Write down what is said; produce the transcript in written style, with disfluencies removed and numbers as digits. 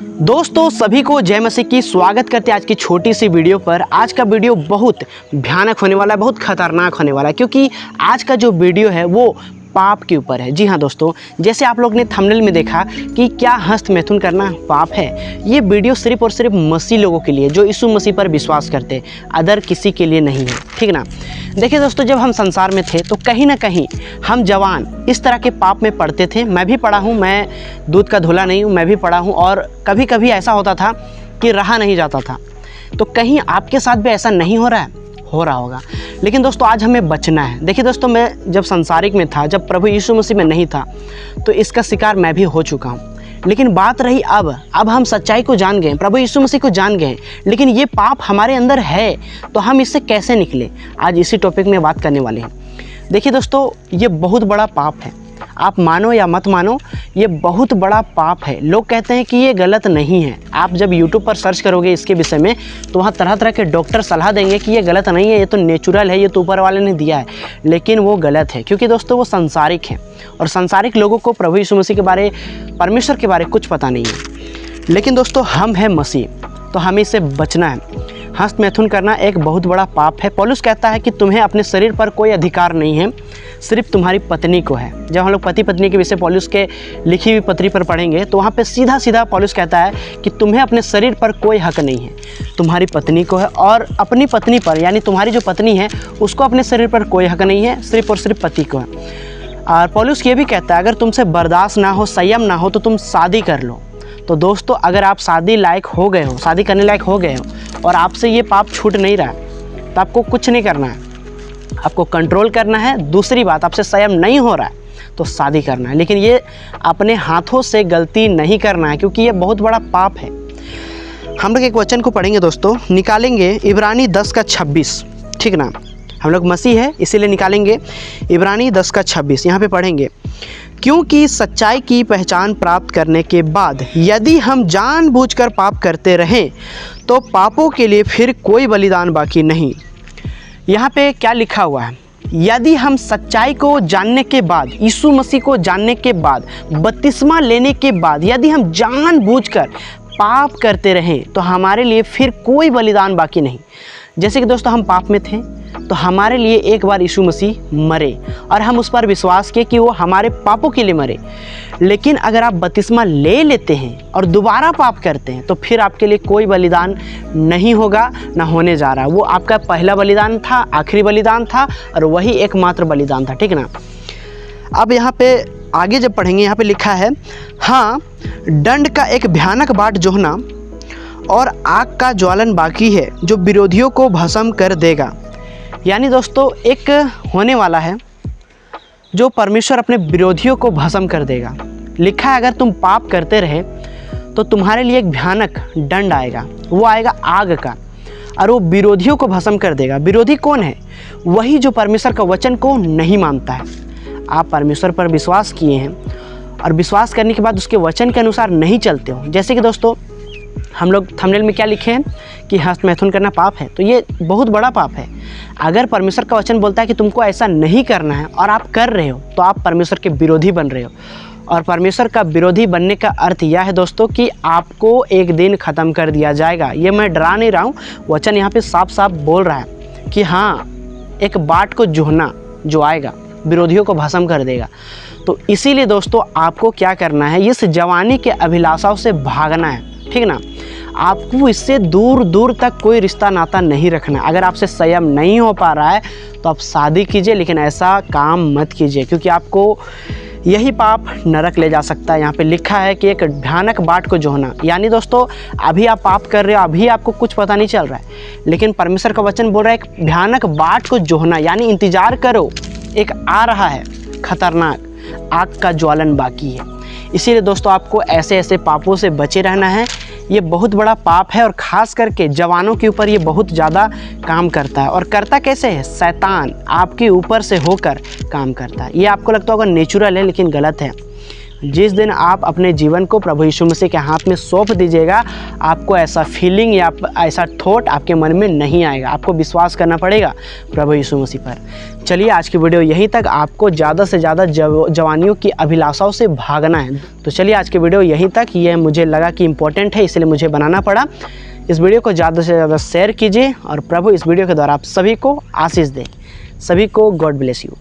दोस्तों सभी को जय मसीह की स्वागत करते हैं आज की छोटी सी वीडियो पर। आज का वीडियो बहुत भयानक होने वाला है, बहुत खतरनाक होने वाला है, क्योंकि आज का जो वीडियो है वो पाप के ऊपर है। जी हाँ दोस्तों, जैसे आप लोग ने थंबनेल में देखा कि क्या हस्त मैथुन करना पाप है। ये वीडियो सिर्फ और सिर्फ मसीह लोगों के लिए जो यीशु मसीह पर विश्वास करते हैं, अदर किसी के लिए नहीं है, ठीक ना। देखिए दोस्तों, जब हम संसार में थे तो कहीं ना कहीं हम जवान इस तरह के पाप में पड़ते थे। मैं भी पड़ा हूँ, मैं दूध का धुला नहीं हूँ, मैं भी पड़ा हूँ। और कभी कभी ऐसा होता था कि रहा नहीं जाता था। तो कहीं आपके साथ भी ऐसा नहीं हो रहा है? हो रहा होगा। लेकिन दोस्तों आज हमें बचना है। देखिए दोस्तों, मैं जब संसारिक में था, जब प्रभु यीशु मसीह में नहीं था, तो इसका शिकार मैं भी हो चुका हूँ। लेकिन बात रही अब हम सच्चाई को जान गए, प्रभु यीशु मसीह को जान गए, लेकिन ये पाप हमारे अंदर है, तो हम इससे कैसे निकले, आज इसी टॉपिक में बात करने वाले हैं। देखिए दोस्तों, ये बहुत बड़ा पाप है। आप मानो या मत मानो, ये बहुत बड़ा पाप है। लोग कहते हैं कि ये गलत नहीं है। आप जब YouTube पर सर्च करोगे इसके विषय में, तो वहाँ तरह तरह के डॉक्टर सलाह देंगे कि ये गलत नहीं है, ये तो नेचुरल है, ये तो ऊपर वाले ने दिया है। लेकिन वो गलत है, क्योंकि दोस्तों वो संसारिक है, और संसारिक लोगों को प्रभु यीशु मसीह के बारे, परमेश्वर के बारे कुछ पता नहीं है। लेकिन दोस्तों हम हैं मसीह, तो हमें इससे बचना है। हस्त मैथुन करना एक बहुत बड़ा पाप है। पौलुस कहता है कि तुम्हें अपने शरीर पर कोई अधिकार नहीं है, सिर्फ तुम्हारी पत्नी को है। जब हम लोग पति पत्नी के विषय पौलुस के लिखी हुई पत्री पर पढ़ेंगे, तो वहाँ पे सीधा सीधा पौलुस कहता है कि तुम्हें अपने शरीर पर कोई हक नहीं है, तुम्हारी पत्नी को है। और अपनी पत्नी पर, यानी तुम्हारी जो पत्नी है, उसको अपने शरीर पर कोई हक नहीं है, सिर्फ और सिर्फ पति को है। और पौलुस ये भी कहता है, अगर तुमसे बर्दाश्त ना हो, संयम ना हो, तो तुम शादी कर लो। तो दोस्तों अगर आप शादी लायक हो गए हो, शादी करने लायक हो गए हो, और आपसे ये पाप छूट नहीं रहा है, तो आपको कुछ नहीं करना है, आपको कंट्रोल करना है। दूसरी बात, आपसे संयम नहीं हो रहा है तो शादी करना है, लेकिन ये अपने हाथों से गलती नहीं करना है, क्योंकि ये बहुत बड़ा पाप है। हम लोग एक वचन को पढ़ेंगे दोस्तों, निकालेंगे इब्रानी 10:26, ठीक ना। हम लोग मसीह है इसीलिए निकालेंगे इब्रानी 10:26। यहाँ पे पढ़ेंगे, क्योंकि सच्चाई की पहचान प्राप्त करने के बाद यदि हम जानबूझकर पाप करते रहें, तो पापों के लिए फिर कोई बलिदान बाकी नहीं। यहाँ पे क्या लिखा हुआ है? यदि हम सच्चाई को जानने के बाद, यीशु मसीह को जानने के बाद, बपतिस्मा लेने के बाद, यदि हम जानबूझकर पाप करते रहें, तो हमारे लिए फिर कोई बलिदान बाकी नहीं। जैसे कि दोस्तों हम पाप में थे, तो हमारे लिए एक बार यीशु मसीह मरे, और हम उस पर विश्वास किए कि वो हमारे पापों के लिए मरे। लेकिन अगर आप बपतिस्मा ले लेते हैं और दोबारा पाप करते हैं, तो फिर आपके लिए कोई बलिदान नहीं होगा, ना होने जा रहा। वो आपका पहला बलिदान था, आखिरी बलिदान था, और वही एकमात्र बलिदान था, ठीक ना। अब यहाँ पे आगे जब पढ़ेंगे, यहाँ पे लिखा है, हाँ, दंड का एक भयानक बाट जोहना और आग का ज्वालन बाकी है, जो विरोधियों को भस्म कर देगा। यानी दोस्तों एक होने वाला है जो परमेश्वर अपने विरोधियों को भस्म कर देगा। लिखा है, अगर तुम पाप करते रहे तो तुम्हारे लिए एक भयानक दंड आएगा, वो आएगा आग का, और वो विरोधियों को भस्म कर देगा। विरोधी कौन है? वही जो परमेश्वर का वचन को नहीं मानता है। आप परमेश्वर पर विश्वास किए हैं, और विश्वास करने के बाद उसके वचन के अनुसार नहीं चलते हो। जैसे कि दोस्तों हम लोग थंबनेल में क्या लिखे हैं कि हस्त मैथुन करना पाप है, तो ये बहुत बड़ा पाप है। अगर परमेश्वर का वचन बोलता है कि तुमको ऐसा नहीं करना है और आप कर रहे हो, तो आप परमेश्वर के विरोधी बन रहे हो। और परमेश्वर का विरोधी बनने का अर्थ यह है दोस्तों कि आपको एक दिन ख़त्म कर दिया जाएगा। ये मैं डरा नहीं रहा हूँ, वचन यहाँ पे साफ साफ बोल रहा है कि हाँ, एक बाट को जोहना जो आएगा, विरोधियों को भस्म कर देगा। तो इसीलिए दोस्तों आपको क्या करना है, इस जवानी के अभिलाषाओं से भागना है, ठीक ना। आपको इससे दूर दूर तक कोई रिश्ता नाता नहीं रखना। अगर आपसे संयम नहीं हो पा रहा है तो आप शादी कीजिए, लेकिन ऐसा काम मत कीजिए, क्योंकि आपको यही पाप नरक ले जा सकता है। यहाँ पे लिखा है कि एक भयानक बाट को जोहना, यानी दोस्तों अभी आप पाप कर रहे हो, अभी आपको कुछ पता नहीं चल रहा है, लेकिन परमेश्वर का वचन बोल रहा है एक भयानक बाट को जोहना, यानी इंतजार करो, एक आ रहा है खतरनाक आग का ज्वालन बाकी है। इसीलिए दोस्तों आपको ऐसे ऐसे पापों से बचे रहना है। ये बहुत बड़ा पाप है, और ख़ास करके जवानों के ऊपर ये बहुत ज़्यादा काम करता है। और करता कैसे है? शैतान आपके ऊपर से होकर काम करता है। ये आपको लगता होगा नेचुरल है, लेकिन गलत है। जिस दिन आप अपने जीवन को प्रभु यीशु मसीह के हाथ में सौंप दीजिएगा, आपको ऐसा फीलिंग या ऐसा थॉट आपके मन में नहीं आएगा। आपको विश्वास करना पड़ेगा प्रभु यीशु मसीह पर। चलिए आज की वीडियो यहीं तक। आपको ज़्यादा से ज़्यादा जवानियों की अभिलाषाओं से भागना है। तो चलिए आज की वीडियो यहीं तक। ये मुझे लगा कि इम्पोर्टेंट है, इसलिए मुझे बनाना पड़ा। इस वीडियो को ज़्यादा से ज़्यादा शेयर कीजिए और प्रभु इस वीडियो के द्वारा आप सभी को आशीष दें। सभी को गॉड ब्लेस यू।